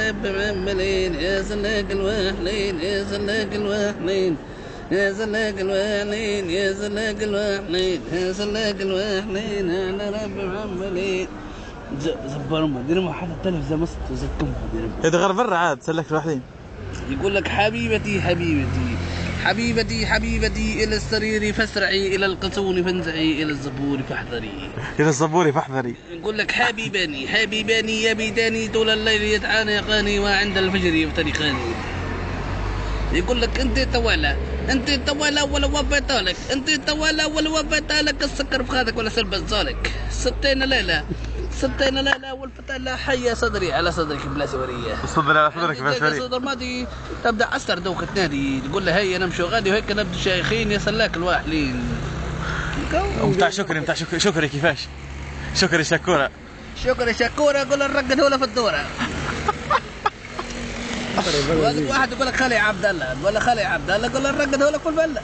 رب معملين يا زلاق الوهلين يا زلاق الوهلين يا زلاق الوهلين يا زلاق الوهلين يا زلاق الوهلين على رب معملين. زبرمه دير ما حدا تلف زي مصر زكمها دير اذا غير برا عاد سلك لوحدين. يقول لك حبيبتي حبيبتي حبيبتي حبيبتي إلى السرير فاسرعي إلى القصون فانزعي إلى الزبور فاحذري. إلى الزبور فاحذري. يقول لك حبيباني حبيباني يبيتاني طول الليل يتعانقاني وعند الفجر يفترقاني. يقول لك أنت طوالة أنت طوالة ولا وفيت لك أنت طوالة ولا وفيت لك السكر في خادك ولا سلب الزالك. 60 ليلة 60 ليلة والفتاة لا حية صدري على صدرك بلا سورية. صدري على صدرك بلا سورية. صدر ماضي تبدأ عسكر دوخة نادي تقول له هيا نمشي غادي وهيك نبدو شيخين يا سلاك الواحلين. بتاع شكري بتاع شكري كيفاش؟ شكري شكورة. شكري شكورة قول الرقد هو في الدورة. واحد يقول لك خلي عبد الله تقول له خلي عبد الله قول الرقد هو في الفلة.